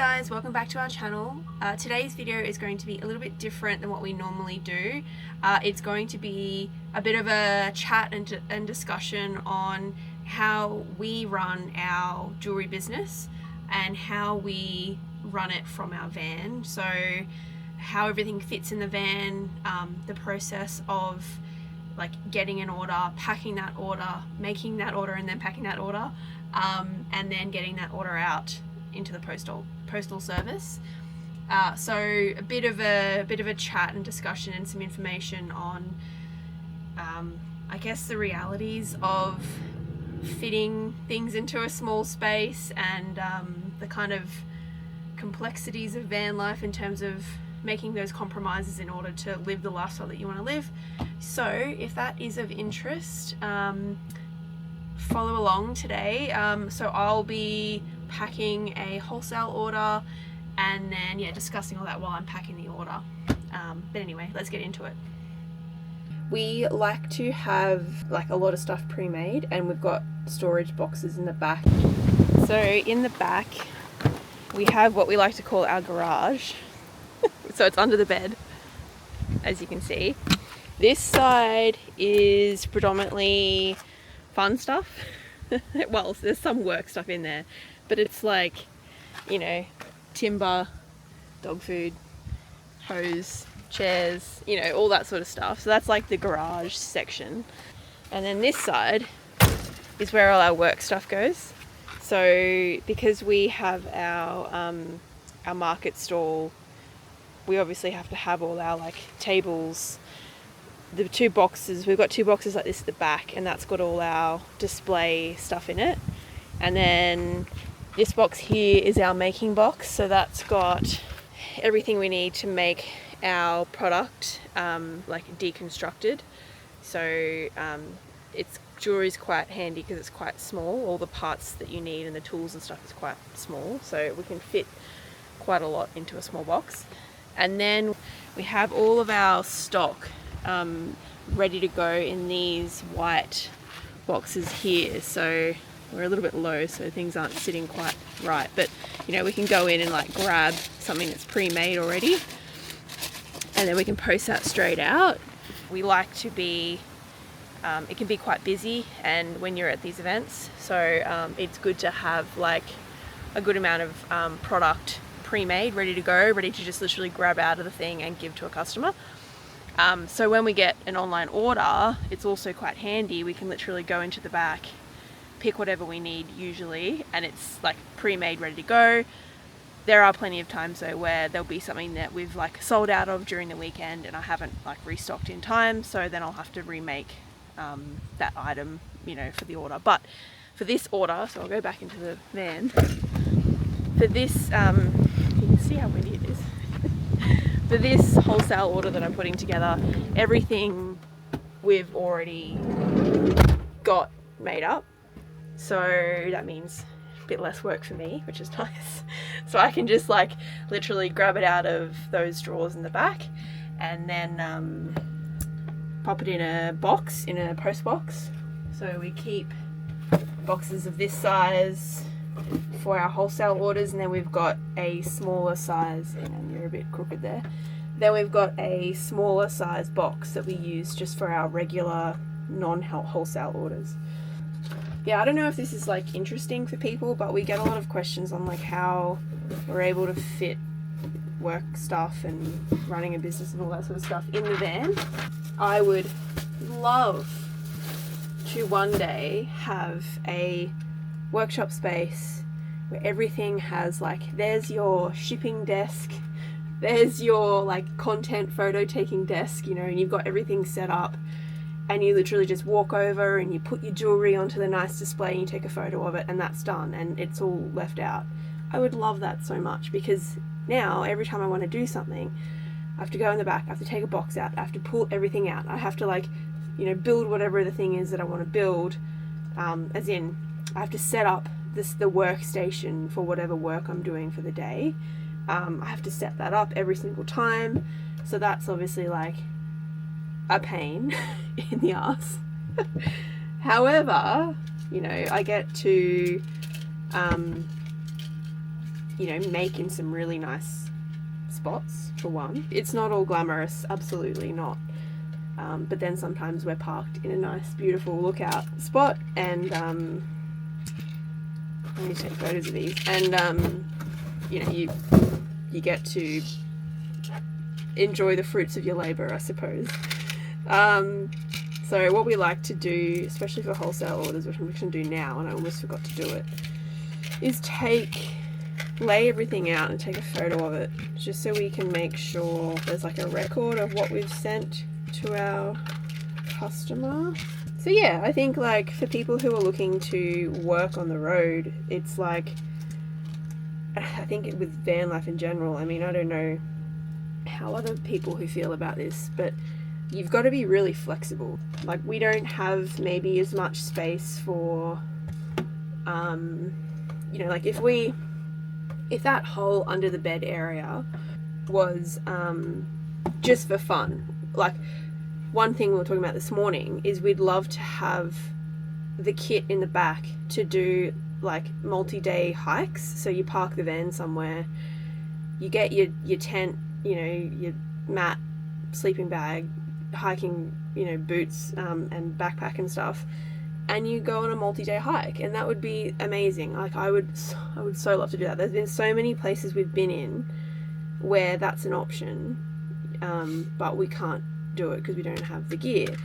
guys, welcome back to our channel. Today's video is going to be a little bit different than what we normally do. It's going to be a bit of a chat and discussion on how we run our jewelry business and how we run it from our van. So how everything fits in the van, the process of like getting an order, packing that order, making that order and then packing that order, and then getting that order out into the postal service. So a bit of a chat and discussion and some information on I guess the realities of fitting things into a small space and the kind of complexities of van life in terms of making those compromises in order to live the lifestyle that you want to live. So if that is of interest, follow along today. So I'll be packing a wholesale order and then discussing all that while I'm packing the order. But anyway, let's get into it. We like to have like a lot of stuff pre-made, and we've got storage boxes in the back. So in the back we have what we like to call our garage. So it's under the bed, as you can see. This side is predominantly fun stuff. Well, there's some work stuff in there, but it's like, you know, timber, dog food, hose, chairs, you know, all that sort of stuff. So that's like the garage section. And then this side is where all our work stuff goes. So because we have our market stall, we obviously have to have all our like tables. The two boxes, we've got two boxes like this at the back, and that's got all our display stuff in it. And then this box here is our making box, so that's got everything we need to make our product like deconstructed. So jewelry's quite handy because it's quite small. All the parts that you need and the tools and stuff is quite small, so we can fit quite a lot into a small box. And then we have all of our stock ready to go in these white boxes here. So we're a little bit low, so things aren't sitting quite right, but you know, we can go in and like grab something that's pre-made already, and then we can post that straight out. We like to be it can be quite busy, and when you're at these events, so it's good to have like a good amount of product pre-made, ready to go, ready to just literally grab out of the thing and give to a customer. So when we get an online order, it's also quite handy. We can literally go into the back, pick whatever we need usually, and it's like pre-made, ready to go. There are plenty of times though where there'll be something that we've like sold out of during the weekend and I haven't like restocked in time, so then I'll have to remake that item, you know, for the order. But for this order, so I'll go back into the van. For this, you can see how windy it is. For this wholesale order that I'm putting together, everything we've already got made up. So that means a bit less work for me, which is nice. So I can just like literally grab it out of those drawers in the back and then pop it in a box, in a post box. So we keep boxes of this size for our wholesale orders, and then we've got a smaller size, and you're a bit crooked there. Then we've got a smaller size box that we use just for our regular non-wholesale orders. Yeah, I don't know if this is like interesting for people, but we get a lot of questions on like how we're able to fit work stuff and running a business and all that sort of stuff in the van. I would love to one day have a workshop space where everything has like, there's your shipping desk, there's your like content photo taking desk, you know, and you've got everything set up, and you literally just walk over and you put your jewelry onto the nice display and you take a photo of it, and that's done, and it's all left out. I would love that so much, because now every time I want to do something, I have to go in the back, I have to take a box out, I have to pull everything out, I have to like, you know, build whatever the thing is that I want to build, as in I have to set up the workstation for whatever work I'm doing for the day. I have to set that up every single time, so that's obviously like a pain in the ass. However, you know, I get to you know, make in some really nice spots, for one. It's not all glamorous, absolutely not. But then sometimes we're parked in a nice, beautiful lookout spot, and I need to take photos of these, and you know, you get to enjoy the fruits of your labor, I suppose. So what we like to do, especially for wholesale orders, which I'm going to do now, and I almost forgot to do it, is lay everything out and take a photo of it, just so we can make sure there's like a record of what we've sent to our customer. So yeah, I think like for people who are looking to work on the road, it's like, I think with van life in general, I mean, I don't know how other people who feel about this, but you've got to be really flexible. Like, we don't have maybe as much space for you know, like if that whole under the bed area was just for fun, like one thing we were talking about this morning is we'd love to have the kit in the back to do like multi-day hikes. So you park the van somewhere, you get your tent, you know, your mat, sleeping bag, hiking, you know, boots, and backpack and stuff, and you go on a multi-day hike, and that would be amazing. Like, I would so love to do that. There's been so many places we've been in where that's an option, but we can't do it because we don't have the gear,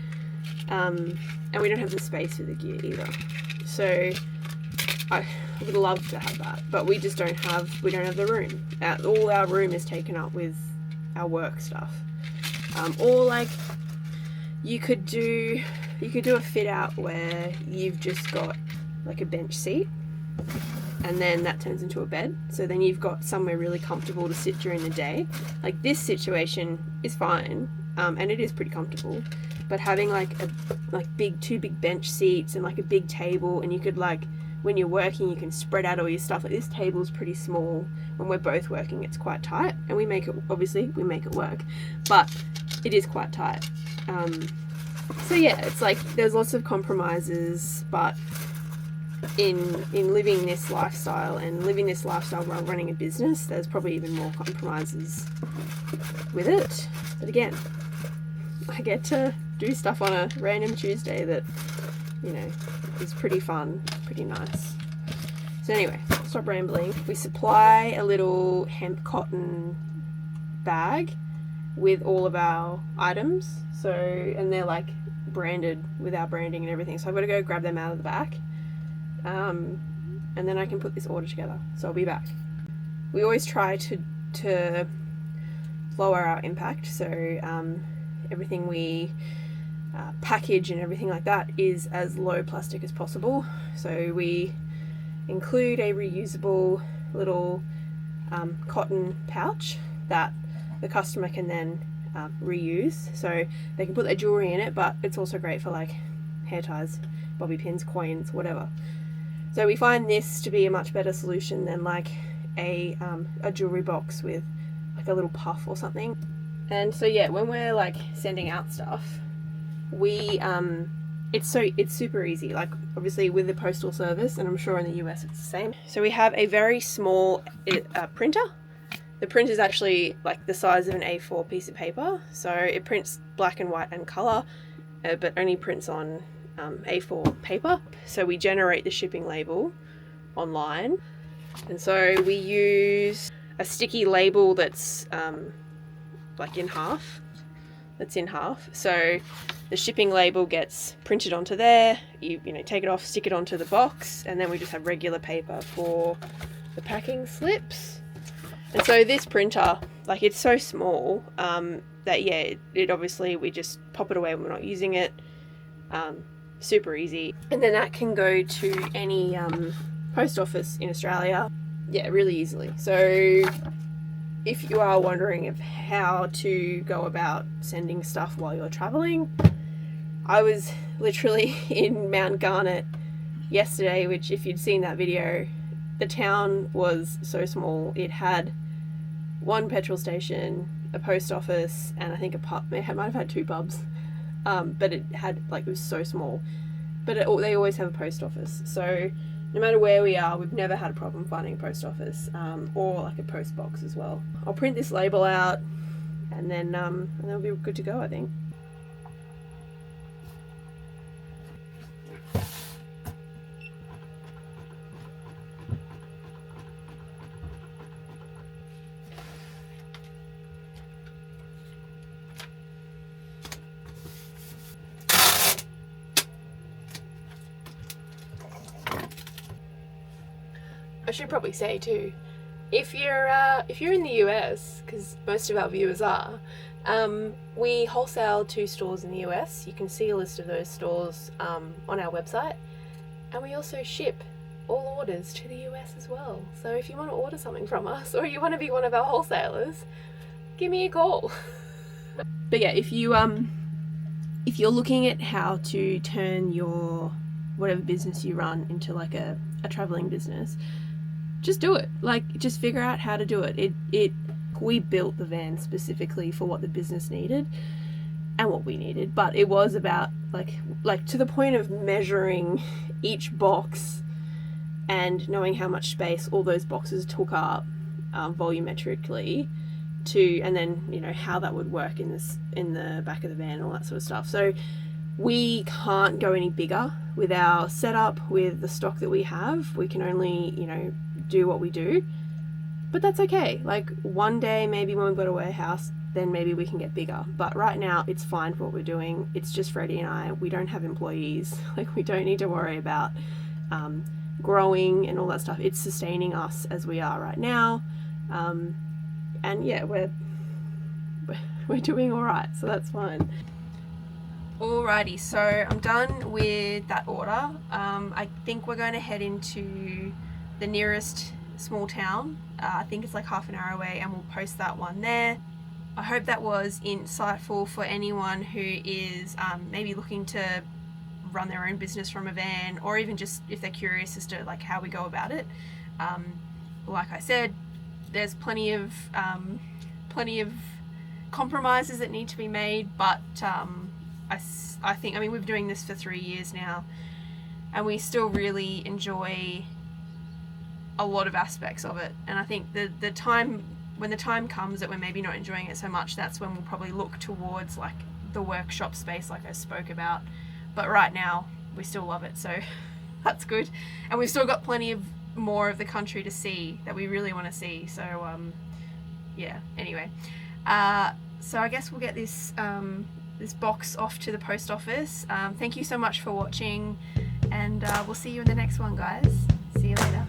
and we don't have the space for the gear either. So I would love to have that, but we just don't have the room. All our room is taken up with our work stuff. Or like you could do a fit out where you've just got like a bench seat, and then that turns into a bed, so then you've got somewhere really comfortable to sit during the day. Like, this situation is fine, and it is pretty comfortable, but having two big bench seats and like a big table, and you could, like, when you're working, you can spread out all your stuff. Like, this table is pretty small. When we're both working, it's quite tight, and we make it work, but it is quite tight. So yeah, it's like there's lots of compromises, but in living this lifestyle while running a business, there's probably even more compromises with it. But again, I get to do stuff on a random Tuesday that, you know, is pretty fun, pretty nice. So anyway, stop rambling. We supply a little hemp cotton bag with all of our items, so, and they're like branded with our branding and everything, so I've got to go grab them out of the back, and then I can put this order together. So I'll be back. We always try to lower our impact, so everything we package and everything like that is as low plastic as possible. So we include a reusable little cotton pouch that the customer can then reuse, so they can put their jewellery in it, but it's also great for like hair ties, bobby pins, coins, whatever. So we find this to be a much better solution than like a jewellery box with like a little puff or something. And so yeah, when we're like sending out stuff, we it's super easy. Like, obviously with the postal service, and I'm sure in the US it's the same. So we have a very small printer. The print is actually like the size of an A4 piece of paper, so it prints black and white and colour, but only prints on A4 paper. So we generate the shipping label online, and so we use a sticky label that's like in half. So the shipping label gets printed onto there. You know, take it off, stick it onto the box, and then we just have regular paper for the packing slips. And so this printer, like, it's so small that yeah, it obviously, we just pop it away when we're not using it. Super easy, and then that can go to any post office in Australia, yeah, really easily. So if you are wondering of how to go about sending stuff while you're traveling, I was literally in Mount Garnet yesterday, which, if you'd seen that video, the town was so small. It had one petrol station, a post office, and I think a pub. It might have had two pubs, but it had, like, it was so small. But they always have a post office. So no matter where we are, we've never had a problem finding a post office, or like a post box as well. I'll print this label out, and then we'll be good to go, I think. I should probably say too, if you're in the US, because most of our viewers are, we wholesale to stores in the US. You can see a list of those stores on our website, and we also ship all orders to the US as well. So if you want to order something from us, or you want to be one of our wholesalers, give me a call. But yeah, if you're looking at how to turn your whatever business you run into like a traveling business, just do it. Like, just figure out how to do it. We built the van specifically for what the business needed and what we needed, but it was about like to the point of measuring each box and knowing how much space all those boxes took up, volumetrically, and then how that would work in the back of the van and all that sort of stuff. So we can't go any bigger with our setup, with the stock that we have. We can only do what we do, but that's okay. Like, one day, maybe when we've got a warehouse, then maybe we can get bigger, but right now it's fine for what we're doing. It's just Freddie and I. We don't have employees. Like, we don't need to worry about growing and all that stuff. It's sustaining us as we are right now, and yeah, we're doing all right, so that's fine. Alrighty, so I'm done with that order. I think we're going to head into the nearest small town. I think it's like half an hour away, and we'll post that one there. I hope that was insightful for anyone who is maybe looking to run their own business from a van, or even just if they're curious as to like how we go about it. Like I said, there's plenty of compromises that need to be made, but I think, we've been doing this for 3 years now, and we still really enjoy a lot of aspects of it. And I think when the time comes that we're maybe not enjoying it so much, that's when we'll probably look towards like the workshop space like I spoke about. But right now we still love it, so that's good. And we've still got plenty of more of the country to see that we really want to see. So yeah, anyway, so I guess we'll get this box off to the post office. Thank you so much for watching, and we'll see you in the next one, guys. See you later.